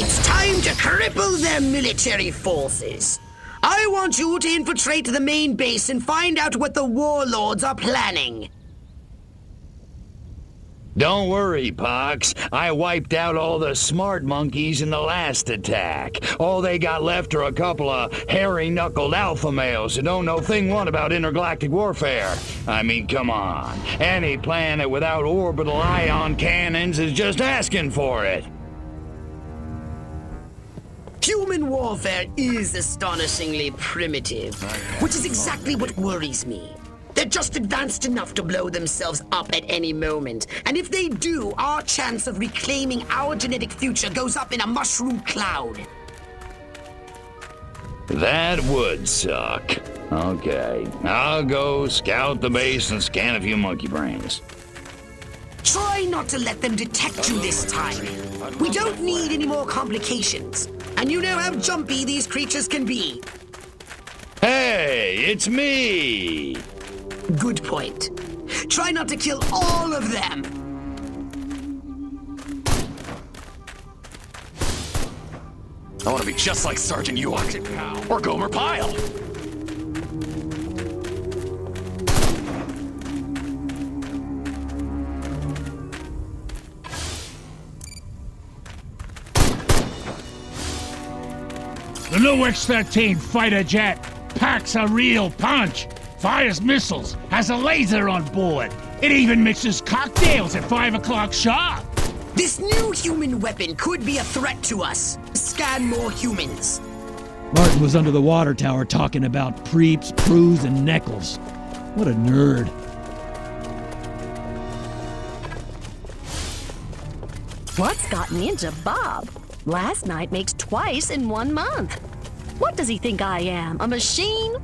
It's time to cripple their military forces. I want you to infiltrate the main base and find out what the warlords are planning. Don't worry, Pox. I wiped out all the smart monkeys in the last attack. All they got left are a couple of hairy-knuckled alpha males who don't know thing one about intergalactic warfare. I mean, come on. Any planet without orbital ion cannons is just asking for it. Human warfare is astonishingly primitive, which is exactly what worries me. They're just advanced enough to blow themselves up at any moment. And if they do, our chance of reclaiming our genetic future goes up in a mushroom cloud. That would suck. Okay, I'll go scout the base and scan a few monkey brains. Try not to let them detect you this time. We don't need any more complications. And you know how jumpy these creatures can be. Hey, it's me! Good point. Try not to kill all of them. I want to be just like Sergeant Ewok or Gomer Pyle. The new X-13 fighter jet packs a real punch, fires missiles, has a laser on board. It even mixes cocktails at 5 o'clock sharp. This new human weapon could be a threat to us. Scan more humans. Martin was under the water tower talking about Preeps, Prus, and Neckles. What a nerd. What's gotten into Bob? Last night makes twice in 1 month. What does he think I am, a machine?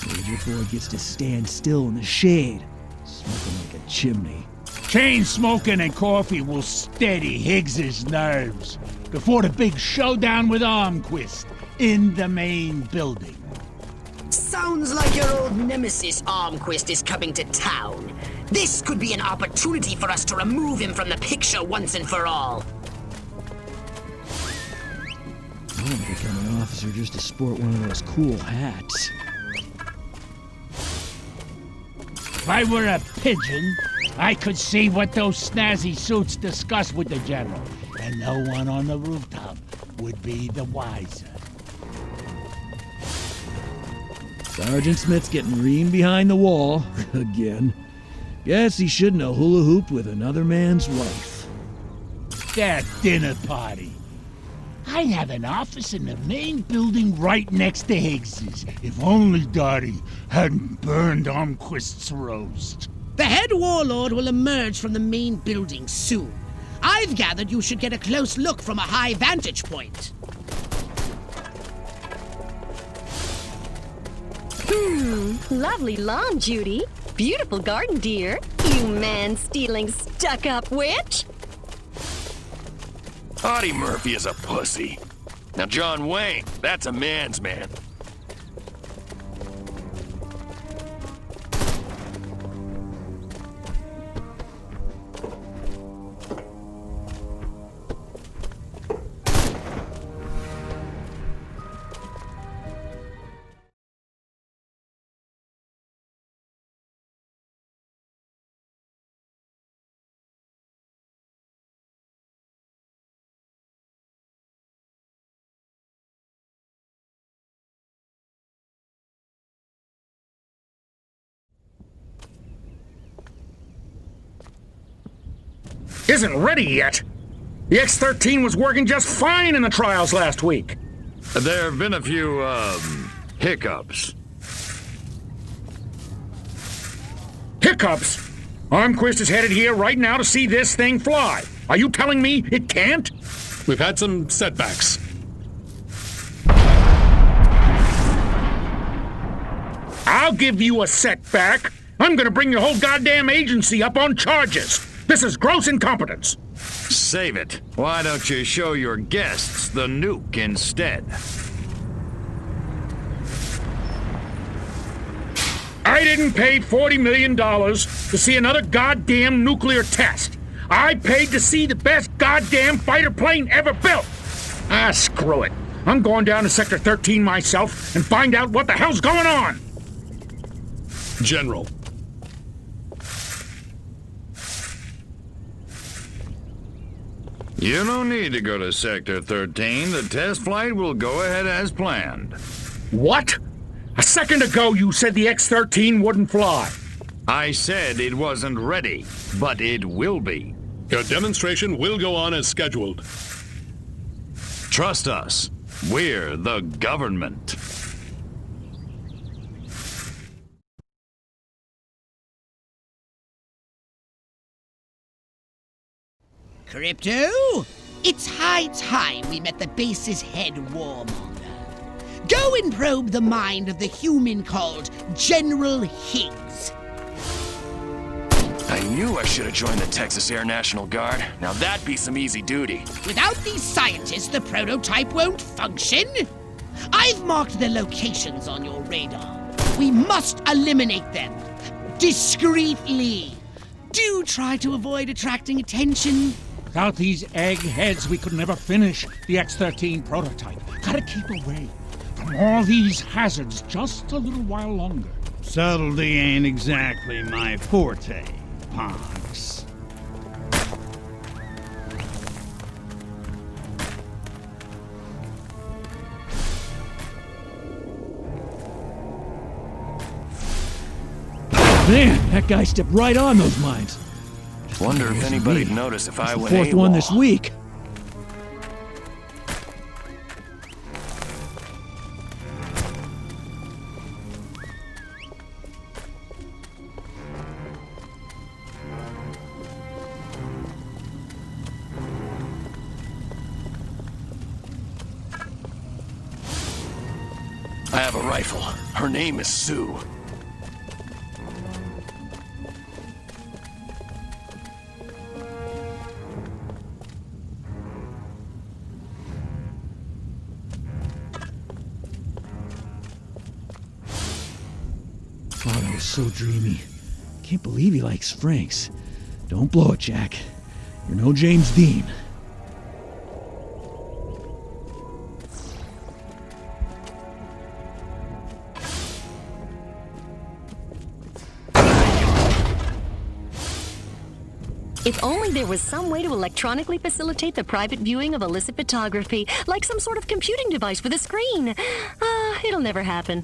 Major Boy gets to stand still in the shade, smoking like a chimney. Chain smoking and coffee will steady Higgs's nerves before the big showdown with Armquist in the main building. Sounds like your old nemesis Armquist is coming to town. This could be an opportunity for us to remove him from the picture once and for all. I want to become an officer just to sport one of those cool hats. If I were a pigeon, I could see what those snazzy suits discuss with the general, and no one on the rooftop would be the wiser. Sergeant Smith's getting reamed behind the wall, again. Guess he shouldn't have hula hooped with another man's wife. That dinner party. I'd have an office in the main building right next to Higgs's, if only Dottie hadn't burned Armquist's roast. The head warlord will emerge from the main building soon. I've gathered you should get a close look from a high vantage point. Lovely lawn, Judy. Beautiful garden, dear. You man-stealing, stuck-up witch. Audie Murphy is a pussy. Now John Wayne, that's a man's man. isn't ready yet. The X-13 was working just fine in the trials last week. There have been a few, hiccups. Hiccups? Armquist is headed here right now to see this thing fly. Are you telling me it can't? We've had some setbacks. I'll give you a setback. I'm gonna bring your whole goddamn agency up on charges. This is gross incompetence. Save it. Why don't you show your guests the nuke instead? I didn't pay $40 million to see another goddamn nuclear test. I paid to see the best goddamn fighter plane ever built. Ah, screw it. I'm going down to Sector 13 myself and find out what the hell's going on. General. You don't need to go to Sector 13. The test flight will go ahead as planned. What? A second ago you said the X-13 wouldn't fly. I said it wasn't ready, but it will be. Your demonstration will go on as scheduled. Trust us. We're the government. Crypto? It's high time we met the base's head warmonger. Go and probe the mind of the human called General Higgs. I knew I should have joined the Texas Air National Guard. Now that'd be some easy duty. Without these scientists, the prototype won't function. I've marked their locations on your radar. We must eliminate them. Discreetly. Do try to avoid attracting attention. Without these eggheads, we could never finish the X-13 prototype. Gotta keep away from all these hazards just a little while longer. Subtlety ain't exactly my forte, Pox. Man, that guy stepped right on those mines. Wonder if anybody'd notice if I The went fourth one this week. I have a rifle. Her name is Sue. Oh, that was so dreamy. Can't believe he likes Franks. Don't blow it, Jack. You're no James Dean. If only there was some way to electronically facilitate the private viewing of illicit photography, like some sort of computing device with a screen. It'll never happen.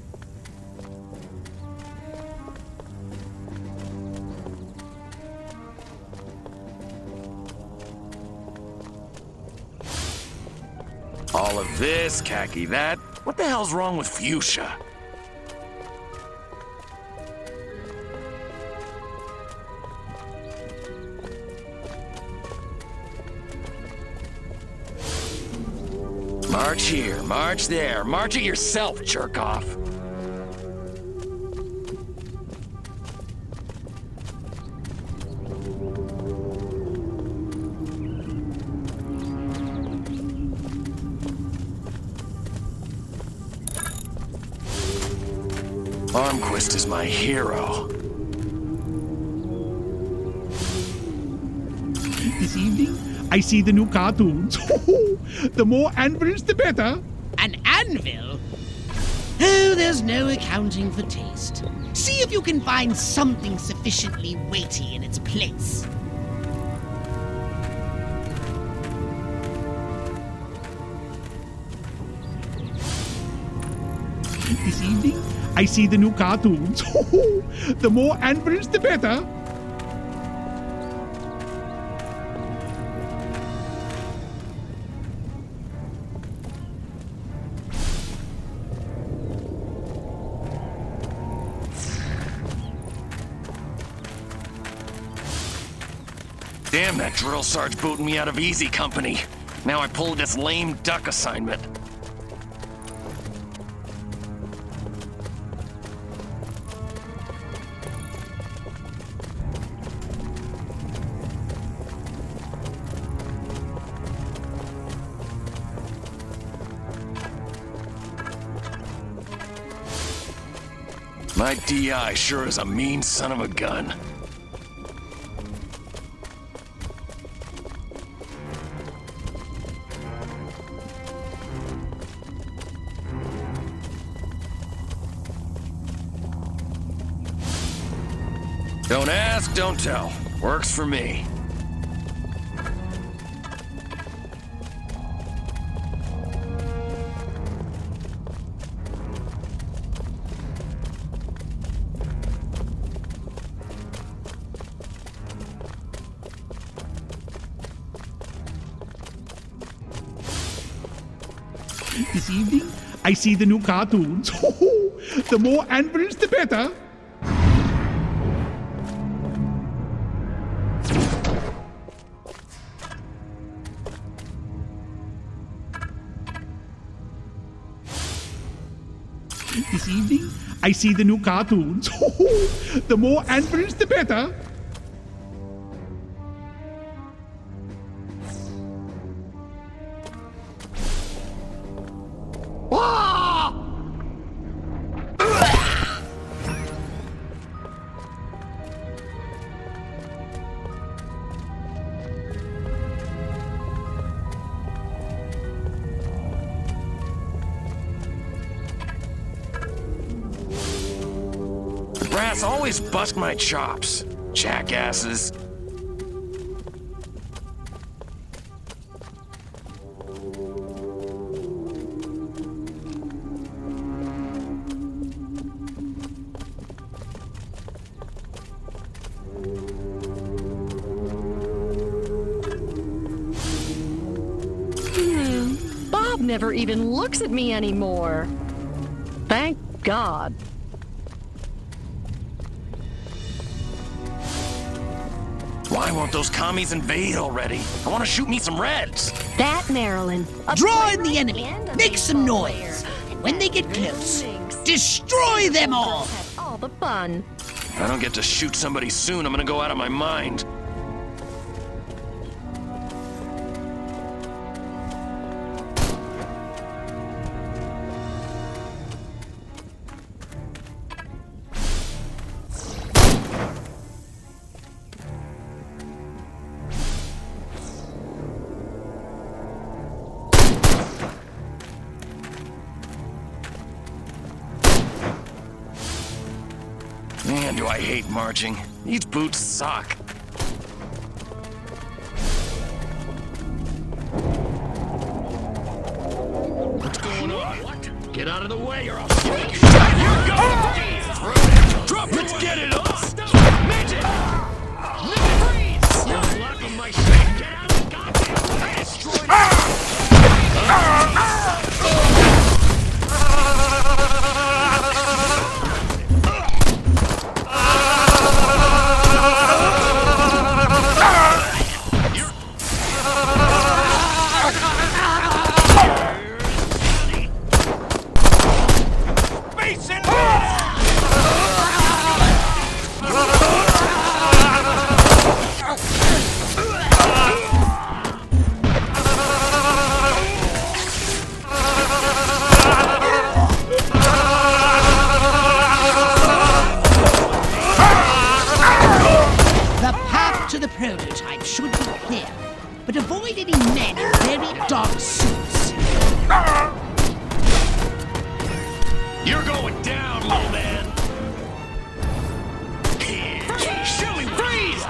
All of this, khaki that. What the hell's wrong with fuchsia? March here, march there, march it yourself, jerk off. Armquist is my hero. This evening, I see the new cartoons. The more anvils, the better. An anvil? Oh, there's no accounting for taste. See if you can find something sufficiently weighty in its place. This evening, I see the new cartoons. The more anvils, the better. Damn that drill sarge booting me out of easy company. Now I pulled this lame duck assignment. My DI sure is a mean son of a gun. Don't ask, don't tell. Works for me. This evening, I see the new cartoons. The more anvils, the better. This evening, I see the new cartoons. The more anvils, the better. Brass always bust my chops, jackasses. Bob never even looks at me anymore. Thank God. Why won't those commies invade already? I want to shoot me some reds. That, Marilyn. Draw in the enemy. Make some noise. And when they get close, destroy them all. Have all the fun. If I don't get to shoot somebody soon, I'm gonna go out of my mind. Man, do I hate marching. These boots suck. What's going on? What? Get out of the way or I'll... Drop it! Let's get it off! Midget! Freeze! You're blocking my shit! Get out of the goddamn way! Destroy The prototype should be clear, but avoid any men in very dark suits. You're going down, little man. Show me freeze!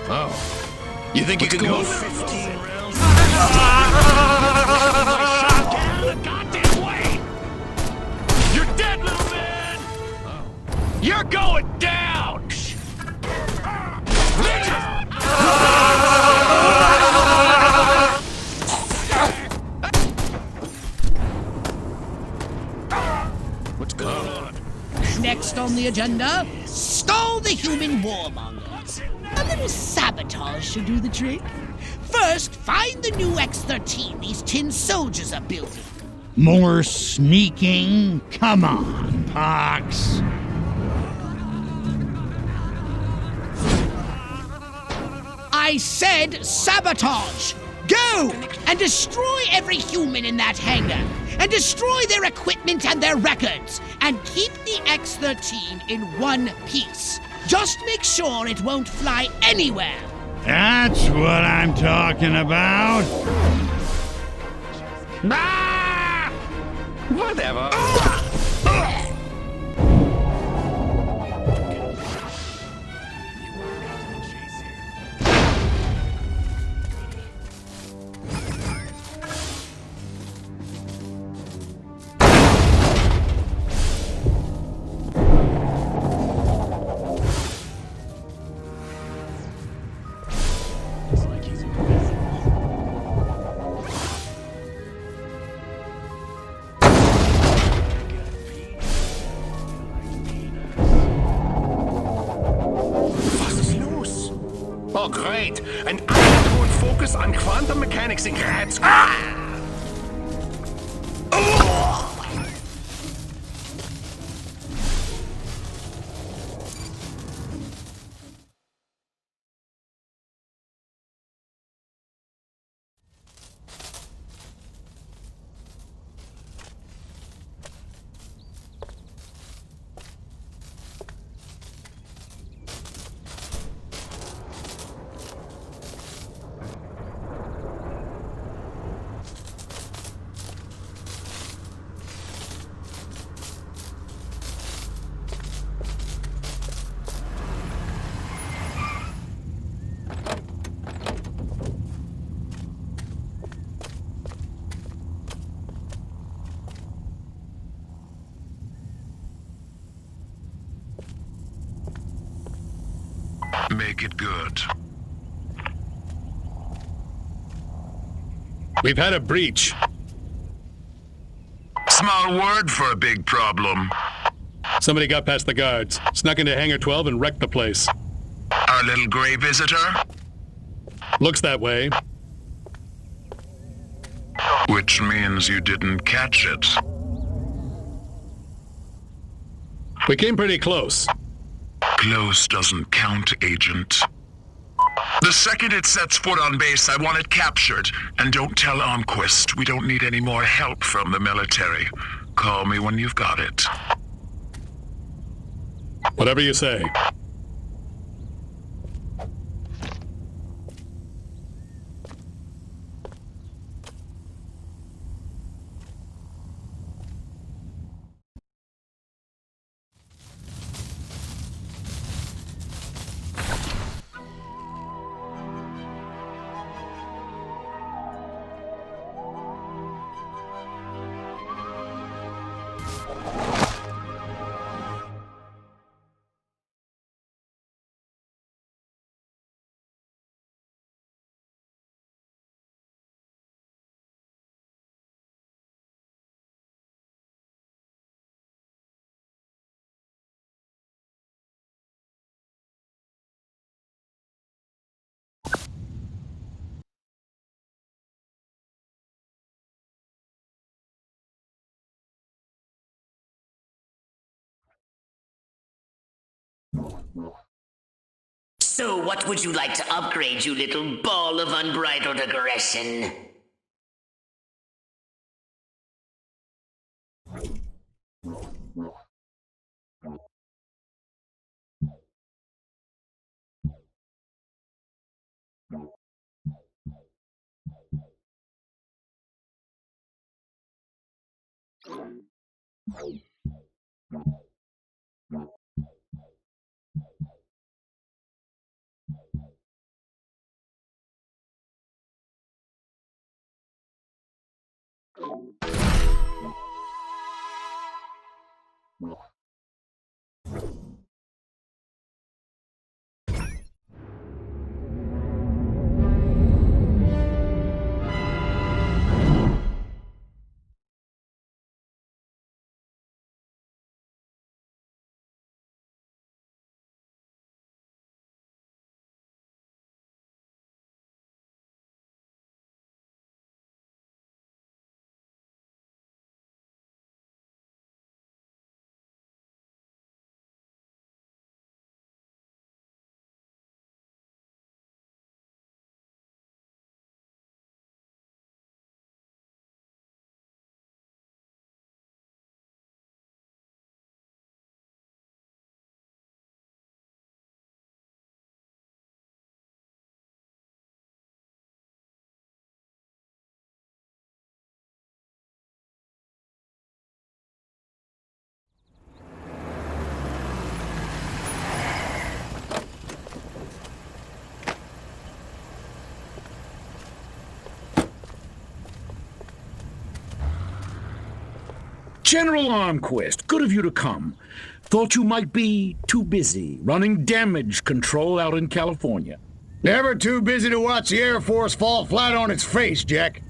Oh. You think you can go 15 rounds? Get out of the goddamn way! You're dead, little man! You're going down! What's going on? Next on the agenda, stall the human warmongers. A little sabotage should do the trick. First, find the new X-13 these tin soldiers are building. More sneaking? Come on, Pox. I said sabotage! Go! And destroy every human in that hangar! And destroy their equipment and their records! And keep the X-13 in one piece! Just make sure it won't fly anywhere! That's what I'm talking about. Ah! Whatever. Oh, great. And I won't focus on quantum mechanics in grad school. Make it good. We've had a breach. Small word for a big problem. Somebody got past the guards, snuck into Hangar 12 and wrecked the place. Our little gray visitor? Looks that way. Which means you didn't catch it. We came pretty close. Close doesn't count, Agent. The second it sets foot on base, I want it captured. And don't tell Almquist. We don't need any more help from the military. Call me when you've got it. Whatever you say. So what would you like to upgrade, you little ball of unbridled aggression? General Armquist, good of you to come. Thought you might be too busy running damage control out in California. Never too busy to watch the Air Force fall flat on its face, Jack.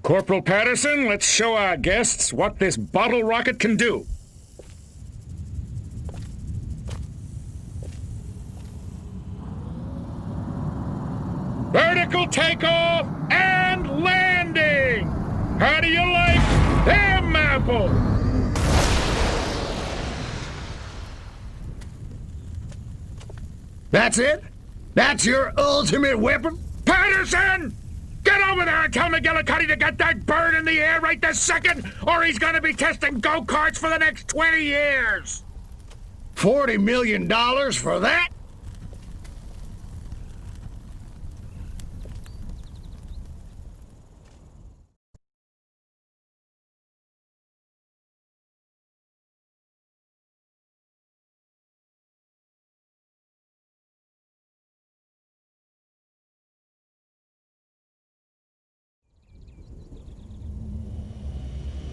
Corporal Patterson, let's show our guests what this bottle rocket can do. Vertical takeoff and landing! How do you like them apples? That's it? That's your ultimate weapon? Patterson! Get over there and tell McGillicuddy to get that bird in the air right this second, or he's gonna be testing go-karts for the next 20 years! $40 million for that?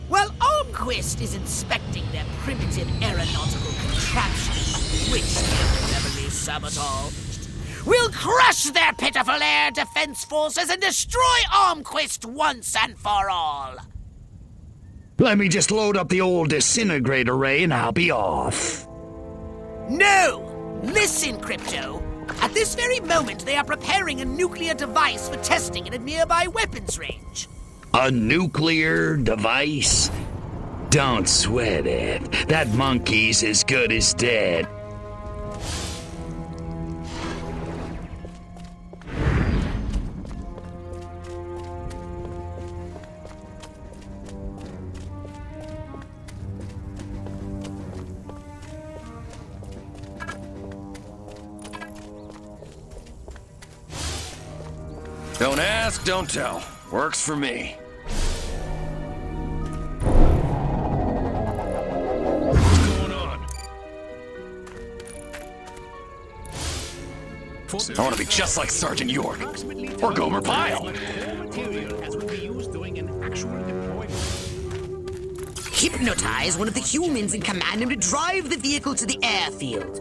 While Armquist is inspecting their primitive aeronautical contraption, which they've cleverly sabotaged, we'll crush their pitiful air defense forces and destroy Armquist once and for all. Let me just load up the old disintegrate array and I'll be off. No! Listen, Crypto. At this very moment, they are preparing a nuclear device for testing at a nearby weapons range. A nuclear device? Don't sweat it. That monkey's as good as dead. Don't ask, don't tell. Works for me. I want to be just like Sergeant York. Or Gomer Pyle. Hypnotize one of the humans and command him to drive the vehicle to the airfield.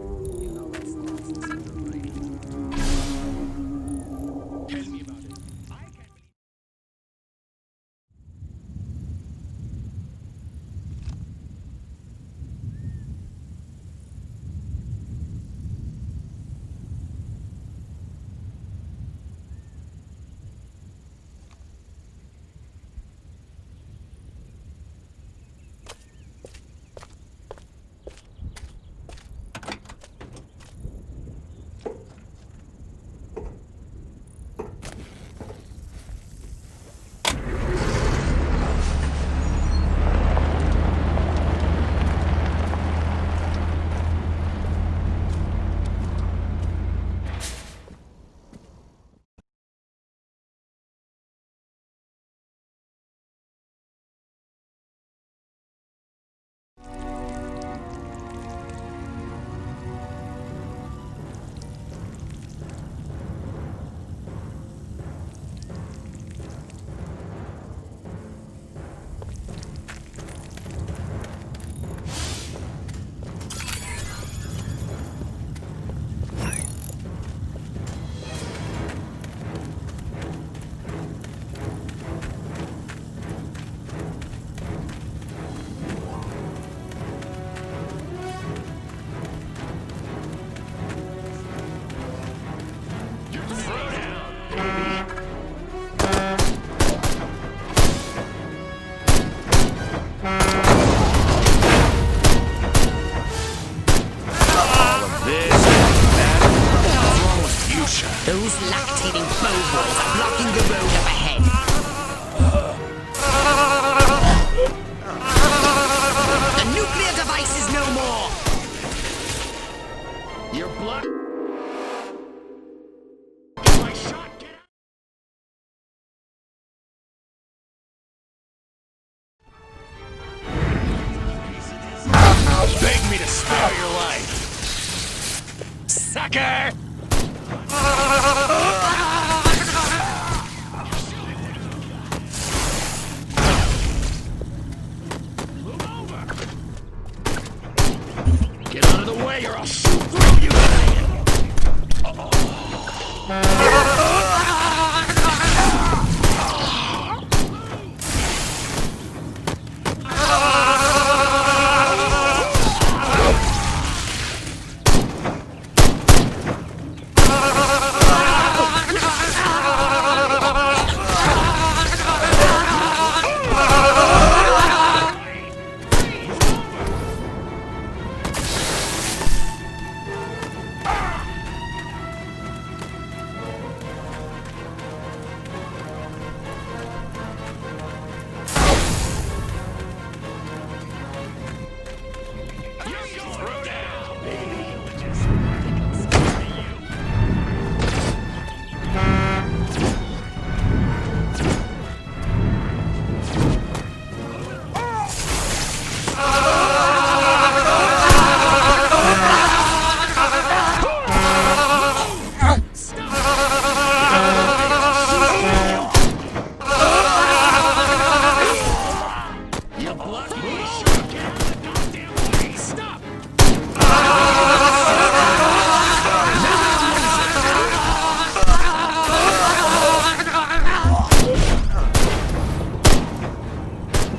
Those lactating bovals are blocking the road up ahead. The nuclear device is no more. You're blocked. Beg me to spare your life. Sucker!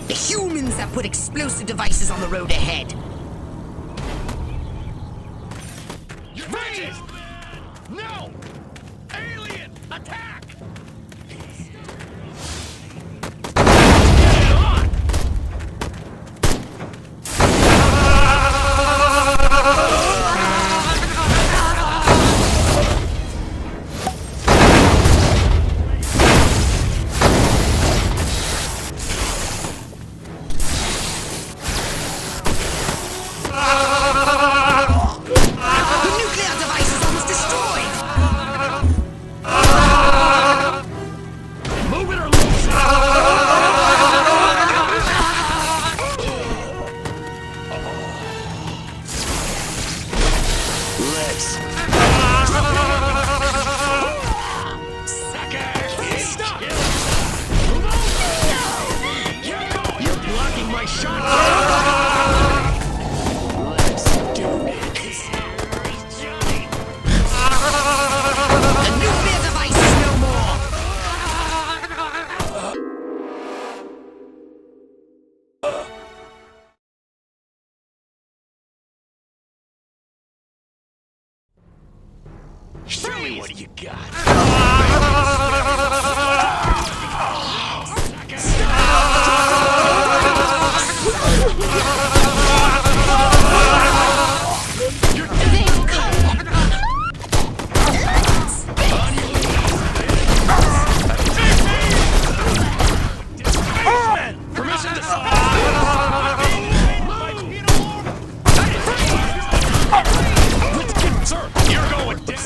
The humans have put explosive devices on the road ahead. Freeze! No! Alien! Attack! Get on! The nuclear device is almost destroyed! Move it or lose it! Let's... Sucker! Stop! You're blocking my shot! Let's do it! The nuclear device is no more! Show me what you got! Permission to... Sir, you're going down!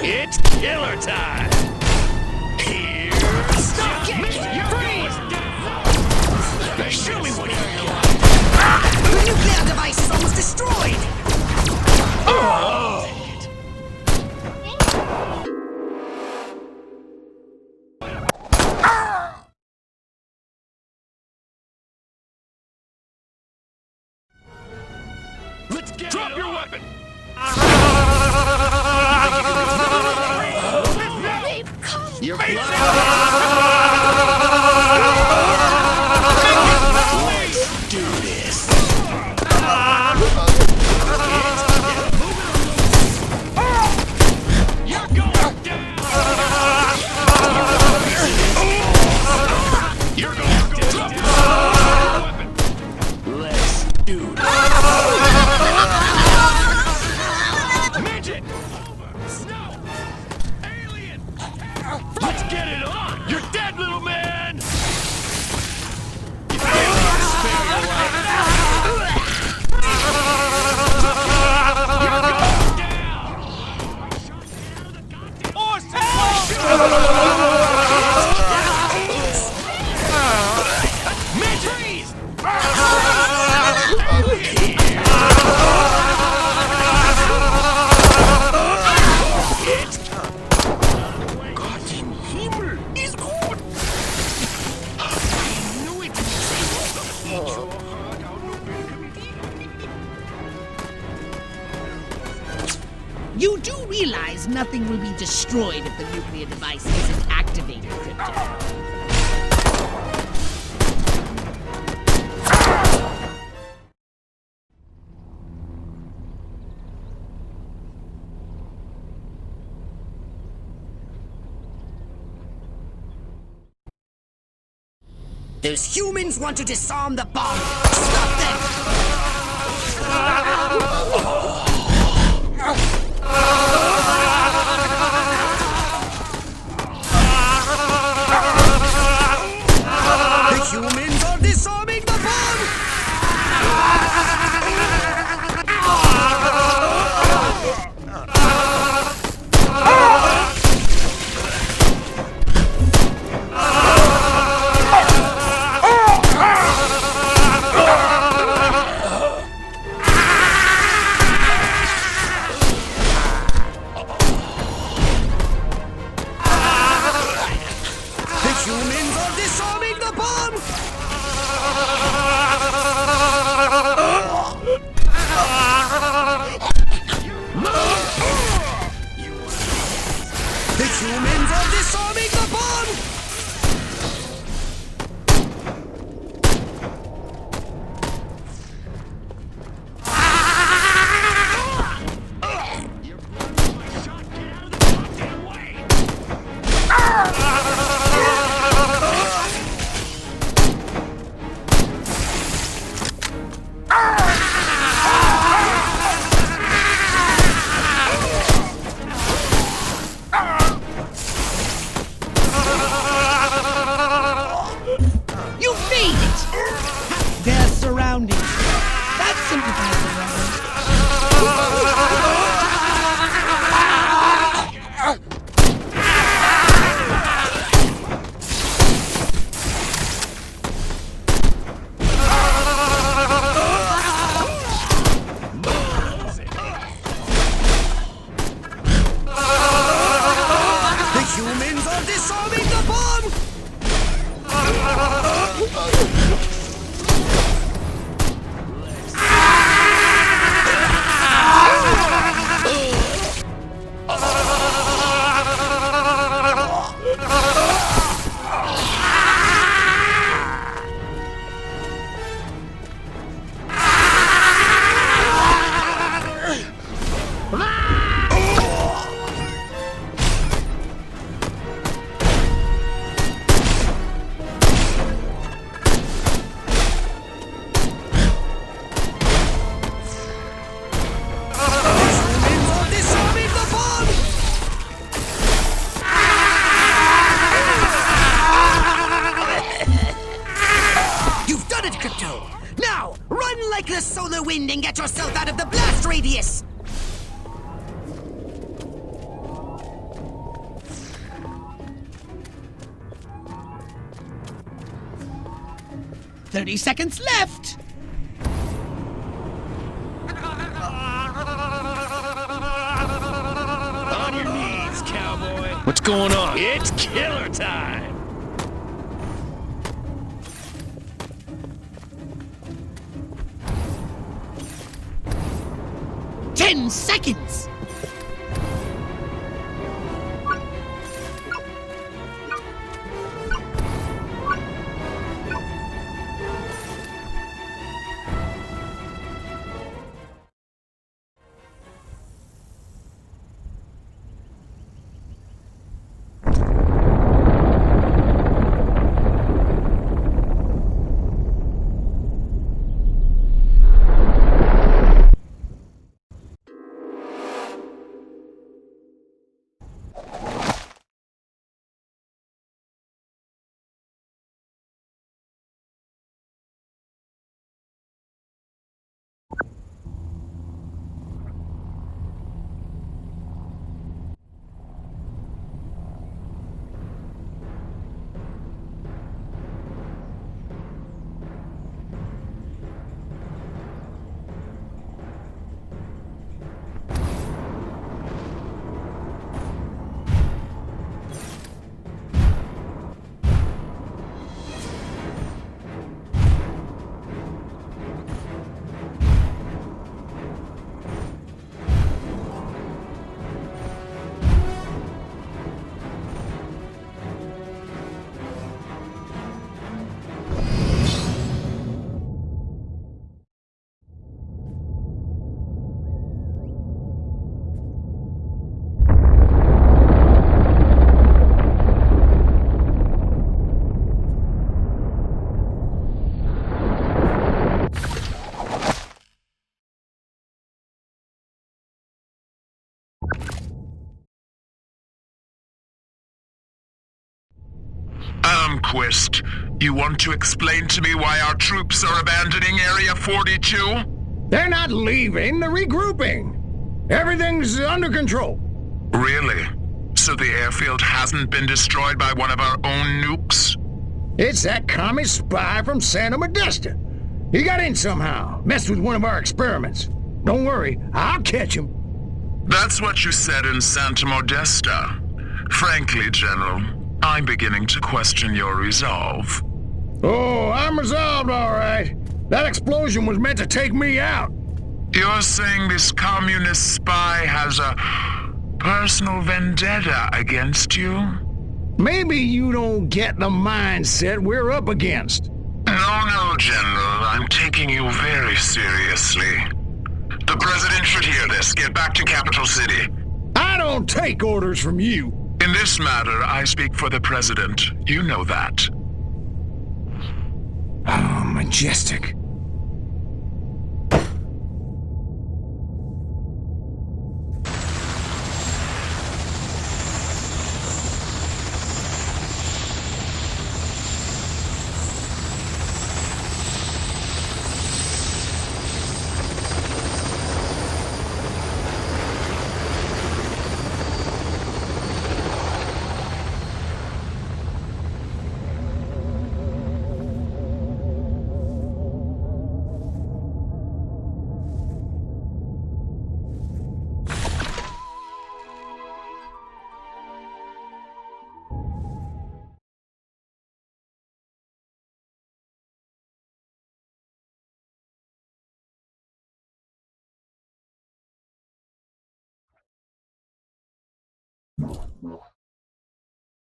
It's killer time! Here's... Stop! Freeze! Show me what you got! The nuclear device is almost destroyed! Let's get Drop your weapon! You're Let's do this! You're going down! You're going down! Let's do this! Midget! Snow! Alien! Let's get it on! You're dead, little man! You can't spare your life. You're going down! You do realize nothing will be destroyed if the nuclear device isn't activated, Crypto. Those humans want to disarm the bomb! Stop them! The humans are disarming the bomb! wind and get yourself out of the blast radius! "30 seconds left." On your knees, cowboy. What's going on? It's killer time. 10 seconds. Armquist, you want to explain to me why our troops are abandoning Area 42? They're not leaving, they're regrouping. Everything's under control. Really? So the airfield hasn't been destroyed by one of our own nukes? It's that commie spy from Santa Modesta. He got in somehow, messed with one of our experiments. Don't worry, I'll catch him. That's what you said in Santa Modesta. Frankly, General, I'm beginning to question your resolve. Oh, I'm resolved, all right. That explosion was meant to take me out. You're saying this communist spy has a personal vendetta against you? Maybe you don't get the mindset we're up against. No, General. I'm taking you very seriously. The President should hear this. Get back to Capital City. I don't take orders from you. In this matter, I speak for the President. You know that. Oh, majestic.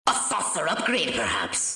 A saucer upgrade, perhaps?